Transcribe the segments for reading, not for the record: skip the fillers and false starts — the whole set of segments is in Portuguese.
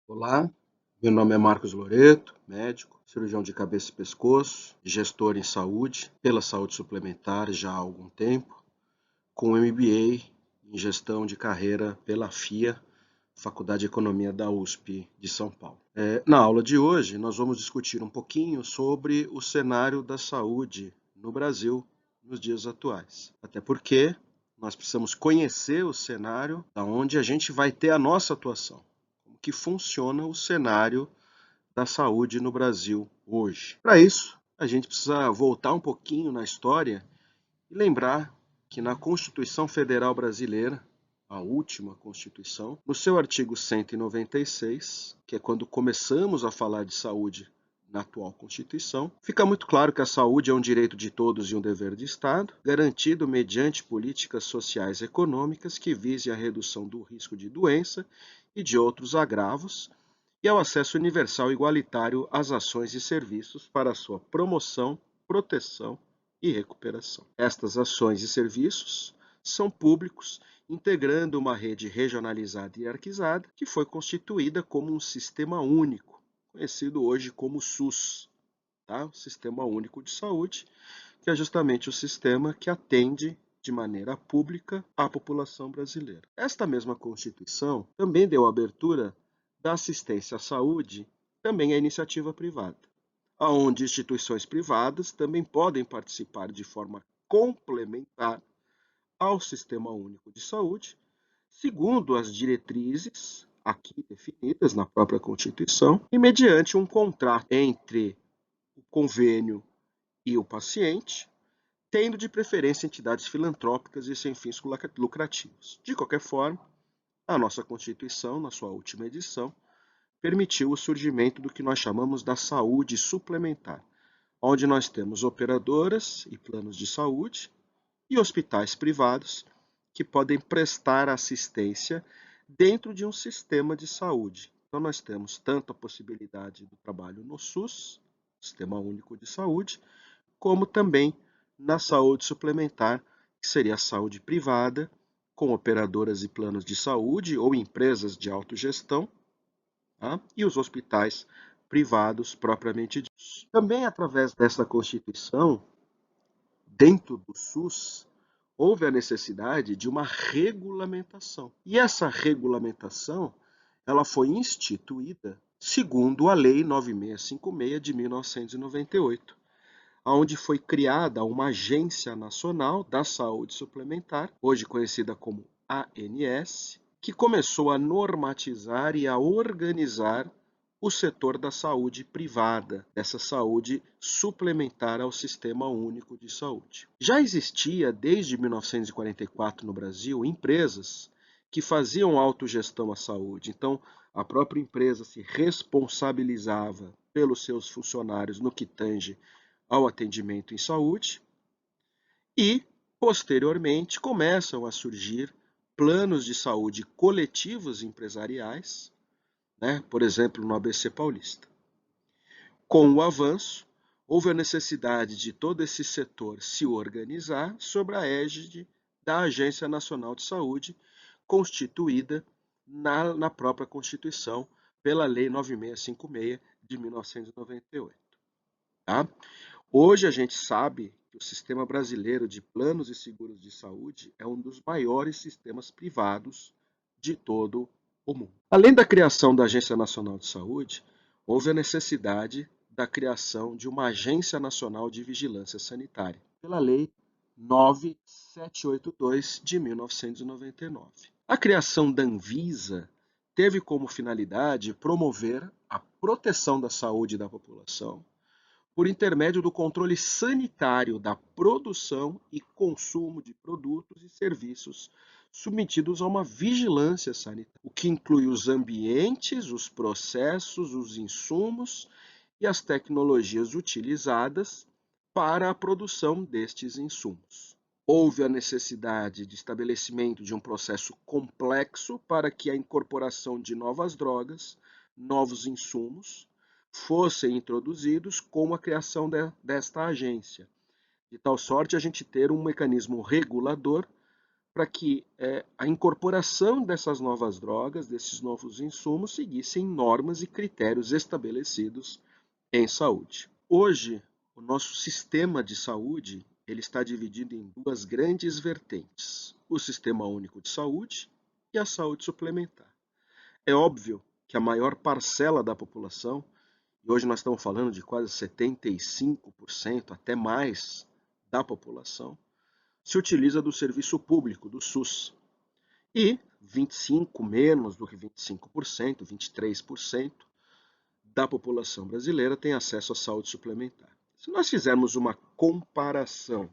Olá, meu nome é Marcos Loreto, médico, cirurgião de cabeça e pescoço, gestor em saúde, pela saúde suplementar já há algum tempo, com MBA em gestão de carreira pela FIA, Faculdade de Economia da USP de São Paulo. Na aula de hoje, nós vamos discutir um pouquinho sobre o cenário da saúde no Brasil nos dias atuais. Até porque nós precisamos conhecer o cenário da onde a gente vai ter a nossa atuação, como que funciona o cenário da saúde no Brasil hoje. Para isso, a gente precisa voltar um pouquinho na história e lembrar que na Constituição Federal Brasileira, a última Constituição, no seu artigo 196, que é quando começamos a falar de saúde na atual Constituição, fica muito claro que a saúde é um direito de todos e um dever de Estado, garantido mediante políticas sociais e econômicas que visem a redução do risco de doença e de outros agravos, e ao acesso universal e igualitário às ações e serviços para a sua promoção, proteção e recuperação. Estas ações e serviços são públicos, integrando uma rede regionalizada e hierarquizada que foi constituída como um sistema único, conhecido hoje como SUS, tá? O Sistema Único de Saúde, que é justamente o sistema que atende de maneira pública à população brasileira. Esta mesma Constituição também deu abertura da assistência à saúde também à iniciativa privada, onde instituições privadas também podem participar de forma complementar ao Sistema Único de Saúde, segundo as diretrizes aqui definidas na própria Constituição e mediante um contrato entre o convênio e o paciente, tendo de preferência entidades filantrópicas e sem fins lucrativos. De qualquer forma, a nossa Constituição, na sua última edição, permitiu o surgimento do que nós chamamos da saúde suplementar, onde nós temos operadoras e planos de saúde e hospitais privados que podem prestar assistência dentro de um sistema de saúde. Então, nós temos tanto a possibilidade do trabalho no SUS, Sistema Único de Saúde, como também na saúde suplementar, que seria a saúde privada, com operadoras e planos de saúde ou empresas de autogestão, tá? E os hospitais privados propriamente ditos. Também através dessa Constituição, dentro do SUS, houve a necessidade de uma regulamentação. E essa regulamentação, ela foi instituída segundo a Lei 9656 de 1998, onde foi criada uma Agência Nacional da Saúde Suplementar, hoje conhecida como ANS, que começou a normatizar e a organizar o setor da saúde privada, dessa saúde suplementar ao Sistema Único de Saúde. Já existia desde 1944 no Brasil empresas que faziam autogestão à saúde. Então, a própria empresa se responsabilizava pelos seus funcionários no que tange ao atendimento em saúde e, posteriormente, começam a surgir planos de saúde coletivos empresariais, né? Por exemplo, no ABC Paulista. Com o avanço, houve a necessidade de todo esse setor se organizar sob a égide da Agência Nacional de Saúde, constituída na própria Constituição pela Lei 9656 de 1998. Tá? Hoje a gente sabe que o sistema brasileiro de planos e seguros de saúde é um dos maiores sistemas privados de todo o mundo. Além da criação da Agência Nacional de Saúde, houve a necessidade da criação de uma Agência Nacional de Vigilância Sanitária, pela Lei 9782 de 1999. A criação da Anvisa teve como finalidade promover a proteção da saúde da população por intermédio do controle sanitário da produção e consumo de produtos e serviços submetidos a uma vigilância sanitária, o que inclui os ambientes, os processos, os insumos e as tecnologias utilizadas para a produção destes insumos. Houve a necessidade de estabelecimento de um processo complexo para que a incorporação de novas drogas, novos insumos, fossem introduzidos com a criação desta agência. De tal sorte a gente ter um mecanismo regulador para que a incorporação dessas novas drogas, desses novos insumos, seguissem normas e critérios estabelecidos em saúde. Hoje, o nosso sistema de saúde ele está dividido em duas grandes vertentes: o Sistema Único de Saúde e a saúde suplementar. É óbvio que a maior parcela da população, e hoje nós estamos falando de quase 75%, até mais, da população, se utiliza do serviço público, do SUS. E 25%, menos do que 25%, 23% da população brasileira tem acesso à saúde suplementar. Se nós fizermos uma comparação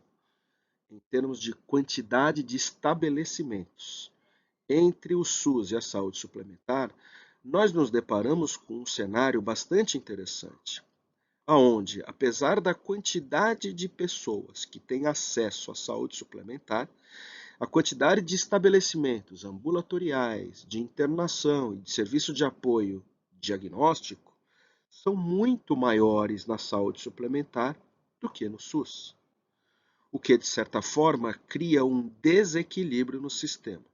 em termos de quantidade de estabelecimentos entre o SUS e a saúde suplementar, nós nos deparamos com um cenário bastante interessante, onde, apesar da quantidade de pessoas que têm acesso à saúde suplementar, a quantidade de estabelecimentos ambulatoriais, de internação e de serviço de apoio diagnóstico são muito maiores na saúde suplementar do que no SUS, o que, de certa forma, cria um desequilíbrio no sistema.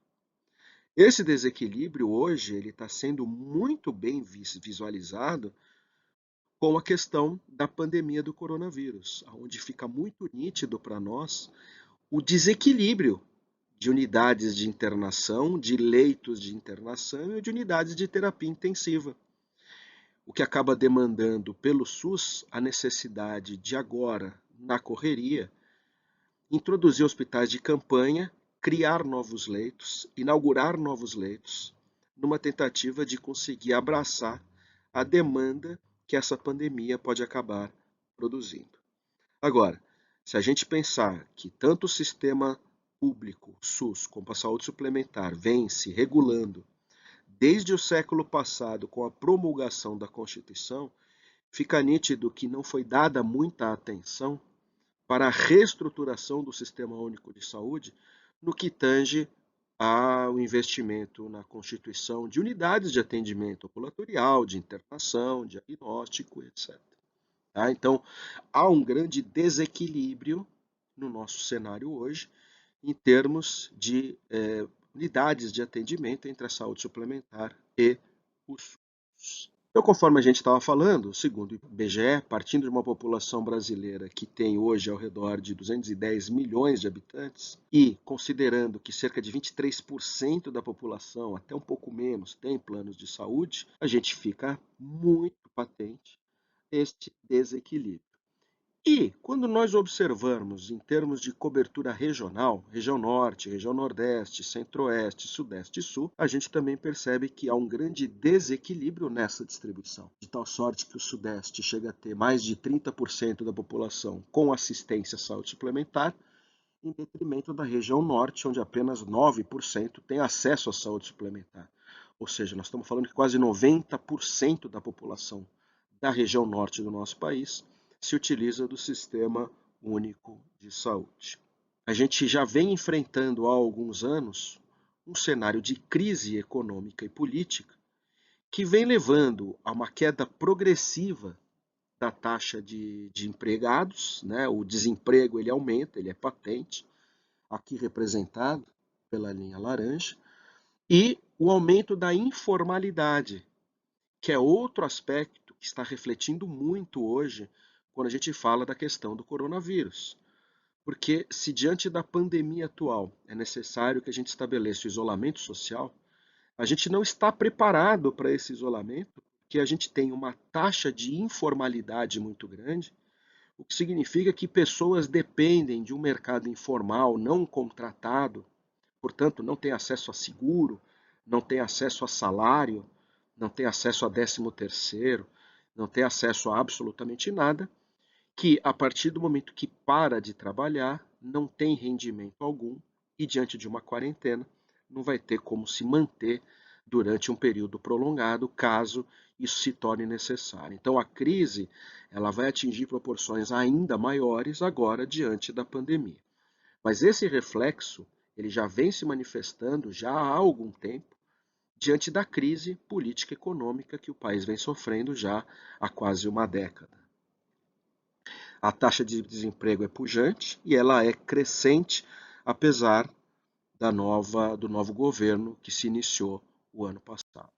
Esse desequilíbrio hoje ele está sendo muito bem visualizado com a questão da pandemia do coronavírus, onde fica muito nítido para nós o desequilíbrio de unidades de internação, de leitos de internação e de unidades de terapia intensiva, o que acaba demandando pelo SUS a necessidade de agora, na correria, introduzir hospitais de campanha, criar novos leitos, inaugurar novos leitos, numa tentativa de conseguir abraçar a demanda que essa pandemia pode acabar produzindo. Agora, se a gente pensar que tanto o sistema público, SUS, como a saúde suplementar vem se regulando desde o século passado com a promulgação da Constituição, fica nítido que não foi dada muita atenção para a reestruturação do Sistema Único de Saúde no que tange ao investimento na constituição de unidades de atendimento ambulatorial, de internação, diagnóstico, etc. Tá? Então, há um grande desequilíbrio no nosso cenário hoje em termos de unidades de atendimento entre a saúde suplementar e o SUS. Então, conforme a gente estava falando, segundo o IBGE, partindo de uma população brasileira que tem hoje ao redor de 210 milhões de habitantes e considerando que cerca de 23% da população, até um pouco menos, tem planos de saúde, a gente fica muito patente este desequilíbrio. E quando nós observamos em termos de cobertura regional, região norte, região nordeste, centro-oeste, sudeste e sul, a gente também percebe que há um grande desequilíbrio nessa distribuição, de tal sorte que o sudeste chega a ter mais de 30% da população com assistência à saúde suplementar, em detrimento da região norte, onde apenas 9% tem acesso à saúde suplementar. Ou seja, nós estamos falando que quase 90% da população da região norte do nosso país se utiliza do Sistema Único de Saúde. A gente já vem enfrentando há alguns anos um cenário de crise econômica e política que vem levando a uma queda progressiva da taxa de empregados, né? O desemprego ele aumenta, ele é patente, aqui representado pela linha laranja, e o aumento da informalidade, que é outro aspecto que está refletindo muito hoje quando a gente fala da questão do coronavírus. Porque se diante da pandemia atual é necessário que a gente estabeleça o isolamento social, a gente não está preparado para esse isolamento, porque a gente tem uma taxa de informalidade muito grande, o que significa que pessoas dependem de um mercado informal não contratado, portanto não têm acesso a seguro, não têm acesso a salário, não têm acesso a 13º, não têm acesso a absolutamente nada, que a partir do momento que para de trabalhar, não tem rendimento algum e diante de uma quarentena não vai ter como se manter durante um período prolongado, caso isso se torne necessário. Então a crise ela vai atingir proporções ainda maiores agora diante da pandemia. Mas esse reflexo ele já vem se manifestando já há algum tempo diante da crise política e econômica que o país vem sofrendo já há quase uma década. A taxa de desemprego é pujante e ela é crescente, apesar do novo governo que se iniciou o ano passado.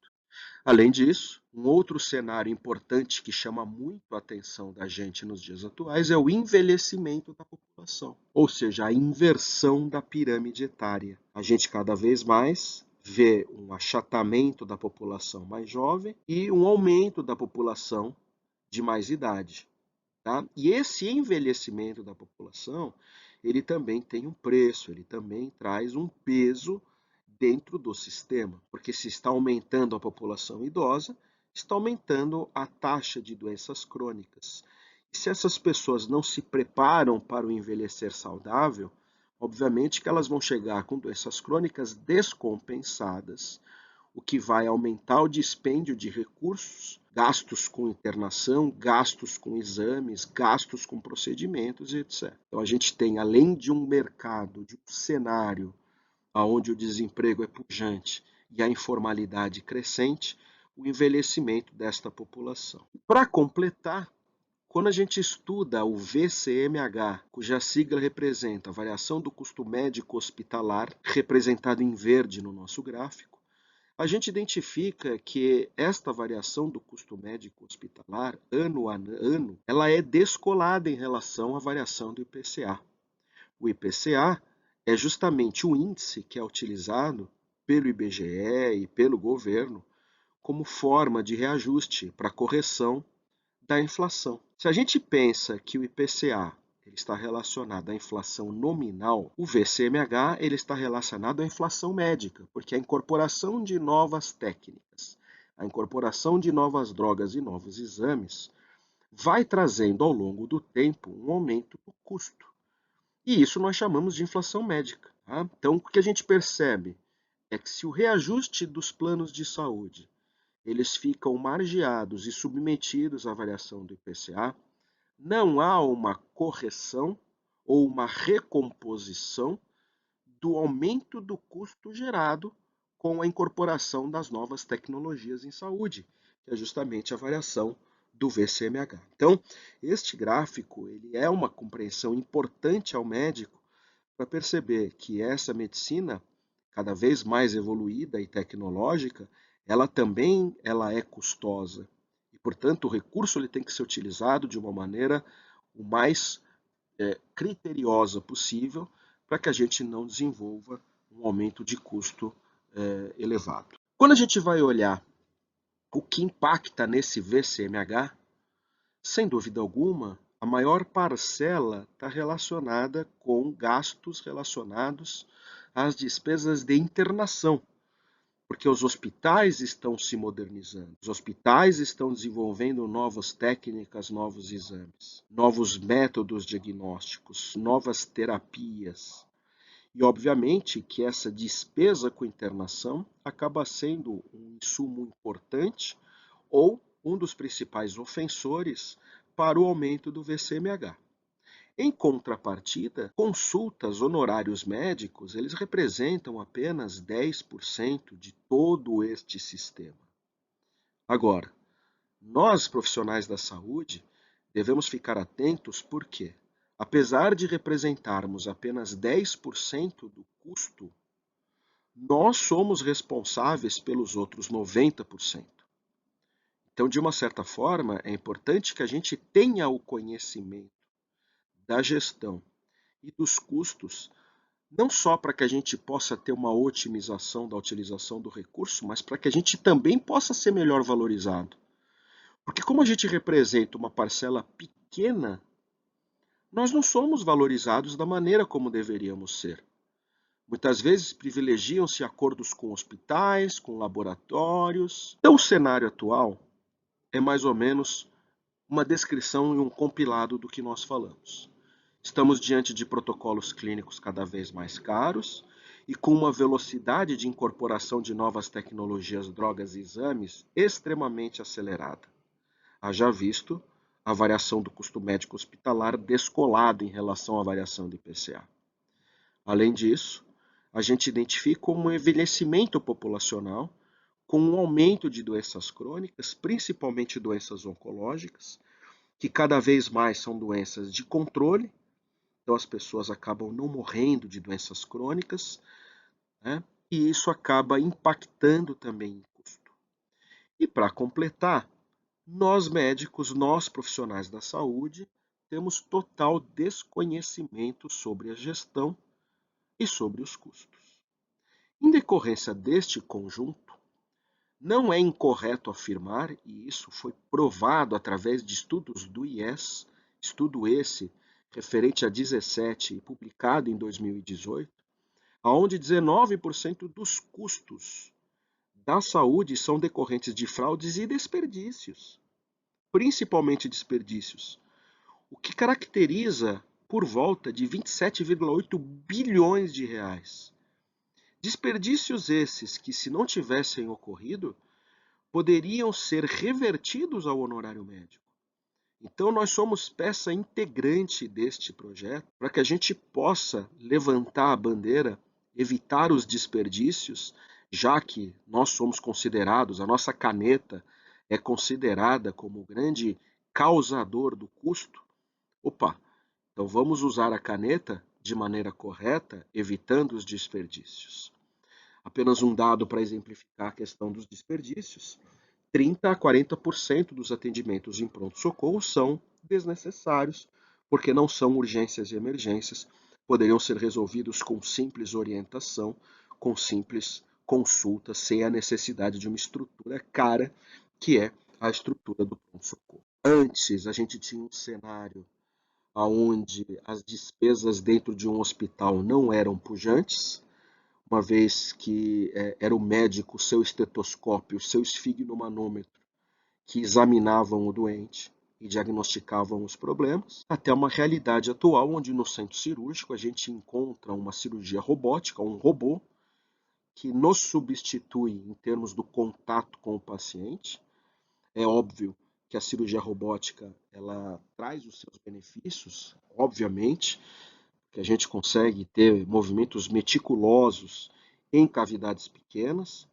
Além disso, um outro cenário importante que chama muito a atenção da gente nos dias atuais é o envelhecimento da população, ou seja, a inversão da pirâmide etária. A gente cada vez mais vê um achatamento da população mais jovem e um aumento da população de mais idade. Tá? E esse envelhecimento da população, ele também tem um preço, ele também traz um peso dentro do sistema, porque se está aumentando a população idosa, está aumentando a taxa de doenças crônicas. E se essas pessoas não se preparam para o envelhecer saudável, obviamente que elas vão chegar com doenças crônicas descompensadas, o que vai aumentar o dispêndio de recursos, gastos com internação, gastos com exames, gastos com procedimentos, etc. Então a gente tem, além de um mercado, de um cenário onde o desemprego é pujante e a informalidade crescente, o envelhecimento desta população. Para completar, quando a gente estuda o VCMH, cuja sigla representa a variação do custo médico hospitalar, representado em verde no nosso gráfico, a gente identifica que esta variação do custo médico hospitalar, ano a ano, ela é descolada em relação à variação do IPCA. O IPCA é justamente o índice que é utilizado pelo IBGE e pelo governo como forma de reajuste para correção da inflação. Se a gente pensa que o IPCA ele está relacionado à inflação nominal, o VCMH ele está relacionado à inflação médica, porque a incorporação de novas técnicas, a incorporação de novas drogas e novos exames vai trazendo ao longo do tempo um aumento do custo. E isso nós chamamos de inflação médica. Tá? Então, o que a gente percebe é que se o reajuste dos planos de saúde eles ficam margeados e submetidos à variação do IPCA, não há uma correção ou uma recomposição do aumento do custo gerado com a incorporação das novas tecnologias em saúde, que é justamente a variação do VCMH. Então, este gráfico ele é uma compreensão importante ao médico para perceber que essa medicina, cada vez mais evoluída e tecnológica, ela também é custosa. E, portanto, o recurso ele tem que ser utilizado de uma maneira o mais criteriosa possível para que a gente não desenvolva um aumento de custo elevado. Quando a gente vai olhar o que impacta nesse VCMH, sem dúvida alguma, a maior parcela está relacionada com gastos relacionados às despesas de internação, porque os hospitais estão se modernizando, os hospitais estão desenvolvendo novas técnicas, novos exames, novos métodos diagnósticos, novas terapias. E, obviamente, que essa despesa com internação acaba sendo um insumo importante ou um dos principais ofensores para o aumento do VCMH. Em contrapartida, consultas, honorários médicos, eles representam apenas 10% de todo este sistema. Agora, nós profissionais da saúde devemos ficar atentos porque, apesar de representarmos apenas 10% do custo, nós somos responsáveis pelos outros 90%. Então, de uma certa forma, é importante que a gente tenha o conhecimento da gestão e dos custos, não só para que a gente possa ter uma otimização da utilização do recurso, mas para que a gente também possa ser melhor valorizado. Porque como a gente representa uma parcela pequena, nós não somos valorizados da maneira como deveríamos ser. Muitas vezes privilegiam-se acordos com hospitais, com laboratórios. Então, o cenário atual é mais ou menos uma descrição e um compilado do que nós falamos. Estamos diante de protocolos clínicos cada vez mais caros e com uma velocidade de incorporação de novas tecnologias, drogas e exames extremamente acelerada. Haja visto a variação do custo médico hospitalar descolado em relação à variação do IPCA. Além disso, a gente identifica um envelhecimento populacional com um aumento de doenças crônicas, principalmente doenças oncológicas, que cada vez mais são doenças de controle. Então as pessoas acabam não morrendo de doenças crônicas, né? E isso acaba impactando também em custo. E para completar, nós médicos, nós profissionais da saúde, temos total desconhecimento sobre a gestão e sobre os custos. Em decorrência deste conjunto, não é incorreto afirmar, e isso foi provado através de estudos do IES, estudo esse referente a 17 e publicado em 2018, onde 19% dos custos da saúde são decorrentes de fraudes e desperdícios, principalmente desperdícios, o que caracteriza por volta de 27,8 bilhões de reais. Desperdícios esses que, se não tivessem ocorrido, poderiam ser revertidos ao honorário médico. Então, nós somos peça integrante deste projeto para que a gente possa levantar a bandeira, evitar os desperdícios, já que nós somos considerados, a nossa caneta é considerada como o grande causador do custo. Opa, então vamos usar a caneta de maneira correta, evitando os desperdícios. Apenas um dado para exemplificar a questão dos desperdícios. 30 a 40% dos atendimentos em pronto-socorro são desnecessários, porque não são urgências e emergências, poderiam ser resolvidos com simples orientação, com simples consulta, sem a necessidade de uma estrutura cara, que é a estrutura do pronto-socorro. Antes, a gente tinha um cenário onde as despesas dentro de um hospital não eram pujantes, uma vez que era o médico, seu estetoscópio, seu esfigmomanômetro, que examinavam o doente e diagnosticavam os problemas, até uma realidade atual onde no centro cirúrgico a gente encontra uma cirurgia robótica, um robô, que nos substitui em termos do contato com o paciente. É óbvio que a cirurgia robótica ela traz os seus benefícios, obviamente, que a gente consegue ter movimentos meticulosos em cavidades pequenas,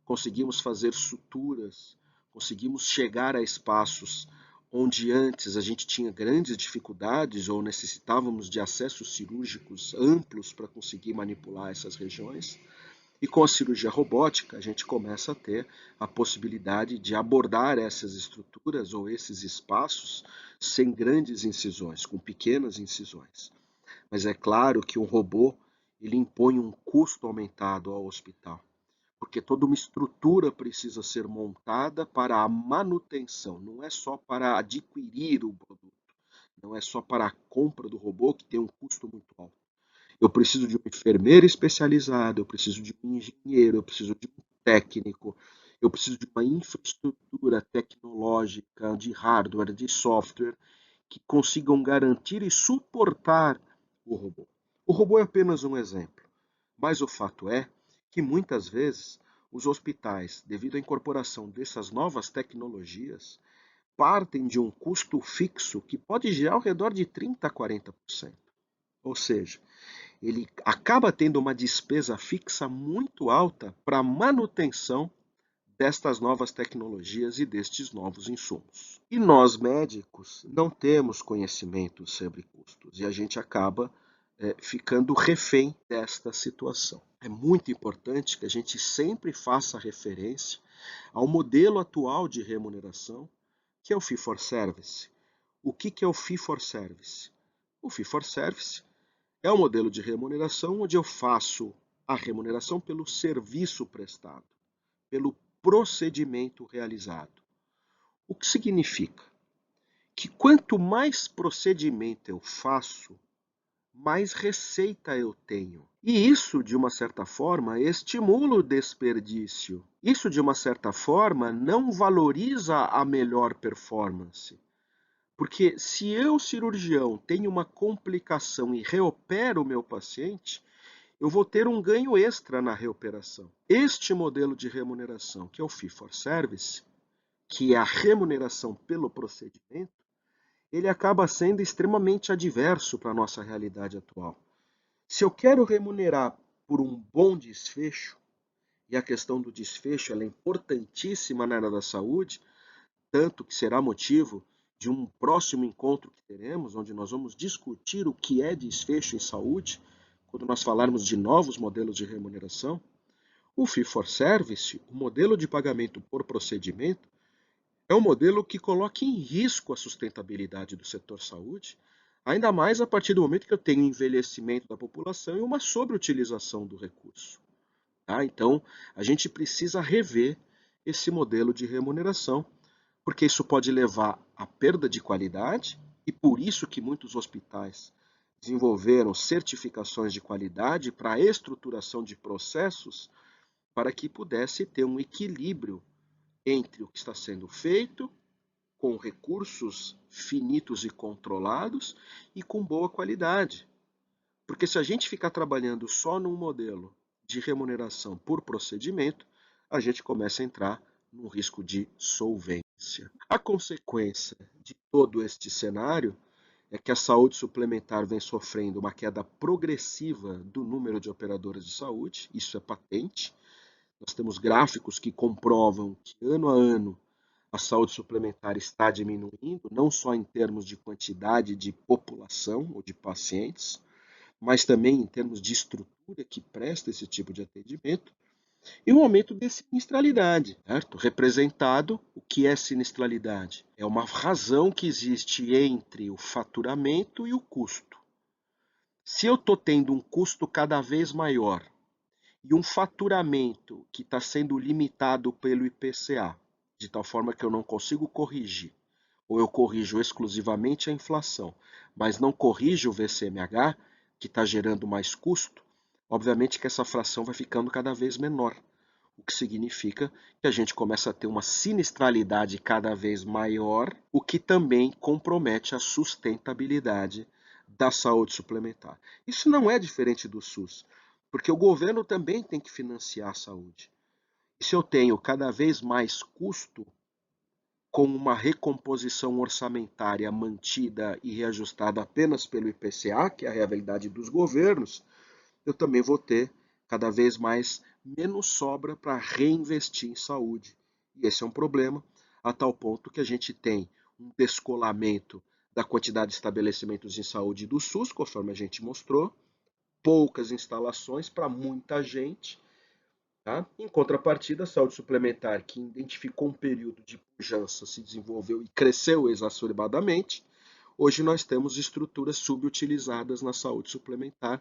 conseguimos fazer suturas, conseguimos chegar a espaços onde antes a gente tinha grandes dificuldades ou necessitávamos de acessos cirúrgicos amplos para conseguir manipular essas regiões. E com a cirurgia robótica, a gente começa a ter a possibilidade de abordar essas estruturas ou esses espaços sem grandes incisões, com pequenas incisões. Mas é claro que um robô ele impõe um custo aumentado ao hospital, porque toda uma estrutura precisa ser montada para a manutenção, não é só para adquirir o produto, não é só para a compra do robô que tem um custo muito alto. Eu preciso de um enfermeiro especializado, eu preciso de um engenheiro, eu preciso de um técnico, eu preciso de uma infraestrutura tecnológica, de hardware, de software, que consigam garantir e suportar o robô. O robô é apenas um exemplo, mas o fato é que muitas vezes os hospitais, devido à incorporação dessas novas tecnologias, partem de um custo fixo que pode girar ao redor de 30 a 40%. Ou seja, ele acaba tendo uma despesa fixa muito alta para a manutenção destas novas tecnologias e destes novos insumos. E nós, médicos, não temos conhecimento sobre custos e a gente acaba ficando refém desta situação. É muito importante que a gente sempre faça referência ao modelo atual de remuneração, que é o Fee for Service. O que é o Fee for Service? O Fee for Service é um modelo de remuneração onde eu faço a remuneração pelo serviço prestado, pelo procedimento realizado. O que significa que quanto mais procedimento eu faço, mais receita eu tenho. E isso, de uma certa forma, estimula o desperdício. Isso, de uma certa forma, não valoriza a melhor performance. Porque se eu, cirurgião, tenho uma complicação e reopero o meu paciente, eu vou ter um ganho extra na reoperação. Este modelo de remuneração, que é o Fee for Service, que é a remuneração pelo procedimento, ele acaba sendo extremamente adverso para a nossa realidade atual. Se eu quero remunerar por um bom desfecho, e a questão do desfecho ela é importantíssima na área da saúde, tanto que será motivo de um próximo encontro que teremos, onde nós vamos discutir o que é desfecho em saúde, quando nós falarmos de novos modelos de remuneração, o fee for service, o modelo de pagamento por procedimento, é um modelo que coloca em risco a sustentabilidade do setor saúde, ainda mais a partir do momento que eu tenho envelhecimento da população e uma sobreutilização do recurso. Tá? Então, a gente precisa rever esse modelo de remuneração, porque isso pode levar à perda de qualidade, e por isso que muitos hospitais desenvolveram certificações de qualidade para a estruturação de processos para que pudesse ter um equilíbrio entre o que está sendo feito com recursos finitos e controlados e com boa qualidade. Porque se a gente ficar trabalhando só num modelo de remuneração por procedimento, a gente começa a entrar num risco de solvência. A consequência de todo este cenário é que a saúde suplementar vem sofrendo uma queda progressiva do número de operadoras de saúde, isso é patente. Nós temos gráficos que comprovam que ano a ano a saúde suplementar está diminuindo, não só em termos de quantidade de população ou de pacientes, mas também em termos de estrutura que presta esse tipo de atendimento, e um aumento de sinistralidade, certo? Representado, o que é sinistralidade? É uma razão que existe entre o faturamento e o custo. Se eu estou tendo um custo cada vez maior e um faturamento que está sendo limitado pelo IPCA, de tal forma que eu não consigo corrigir, ou eu corrijo exclusivamente a inflação, mas não corrijo o VCMH, que está gerando mais custo, obviamente que essa fração vai ficando cada vez menor, o que significa que a gente começa a ter uma sinistralidade cada vez maior, o que também compromete a sustentabilidade da saúde suplementar. Isso não é diferente do SUS, porque o governo também tem que financiar a saúde. E se eu tenho cada vez mais custo com uma recomposição orçamentária mantida e reajustada apenas pelo IPCA, que é a realidade dos governos, eu também vou ter cada vez mais menos sobra para reinvestir em saúde. E esse é um problema, a tal ponto que a gente tem um descolamento da quantidade de estabelecimentos em saúde do SUS, conforme a gente mostrou, poucas instalações para muita gente. Tá? Em contrapartida, a saúde suplementar, que identificou um período de pujança, se desenvolveu e cresceu exacerbadamente, hoje nós temos estruturas subutilizadas na saúde suplementar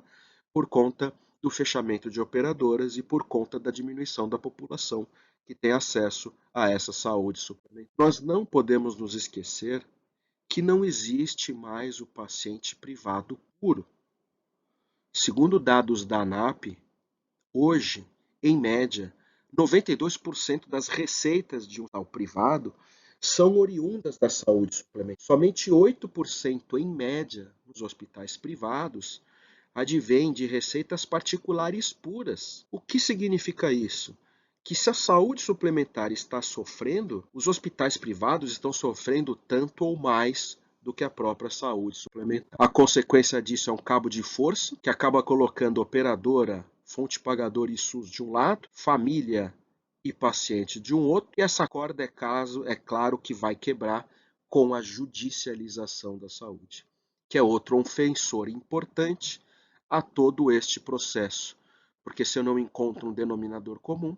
por conta do fechamento de operadoras e por conta da diminuição da população que tem acesso a essa saúde suplementar. Nós não podemos nos esquecer que não existe mais o paciente privado puro. Segundo dados da ANAP, hoje, em média, 92% das receitas de um hospital privado são oriundas da saúde suplementar. Somente 8%, em média, nos hospitais privados, advém de receitas particulares puras. O que significa isso? Que se a saúde suplementar está sofrendo, os hospitais privados estão sofrendo tanto ou mais do que a própria saúde suplementar. A consequência disso é um cabo de força que acaba colocando operadora, fonte pagadora e SUS de um lado, família e paciente de um outro, e essa corda é claro que vai quebrar com a judicialização da saúde, que é outro ofensor importante a todo este processo, porque se eu não encontro um denominador comum,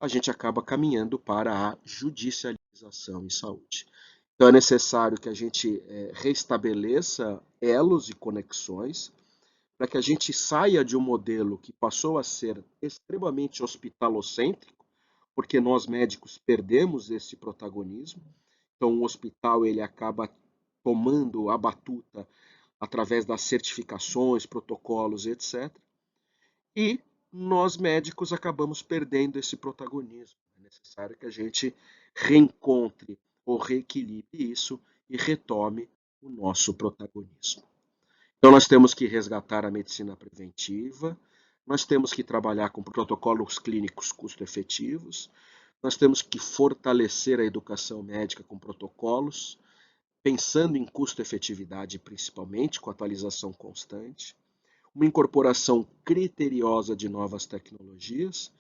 a gente acaba caminhando para a judicialização em saúde. Então é necessário que a gente restabeleça elos e conexões para que a gente saia de um modelo que passou a ser extremamente hospitalocêntrico, porque nós médicos perdemos esse protagonismo. Então o hospital ele acaba tomando a batuta através das certificações, protocolos, etc. E nós médicos acabamos perdendo esse protagonismo. É necessário que a gente reencontre ou reequilibre isso e retome o nosso protagonismo. Então nós temos que resgatar a medicina preventiva, nós temos que trabalhar com protocolos clínicos custo-efetivos, nós temos que fortalecer a educação médica com protocolos, pensando em custo-efetividade principalmente, com atualização constante, uma incorporação criteriosa de novas tecnologias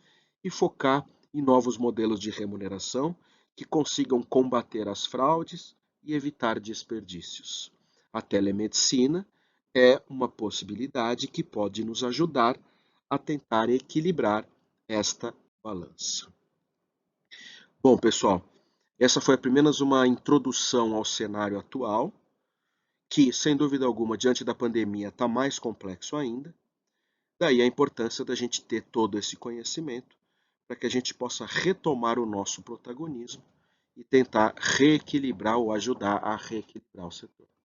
e focar em novos modelos de remuneração que consigam combater as fraudes e evitar desperdícios. A telemedicina é uma possibilidade que pode nos ajudar a tentar equilibrar esta balança. Bom, pessoal, essa foi apenas uma introdução ao cenário atual, que, sem dúvida alguma, diante da pandemia, está mais complexo ainda. Daí a importância da gente ter todo esse conhecimento para que a gente possa retomar o nosso protagonismo e tentar reequilibrar ou ajudar a reequilibrar o setor.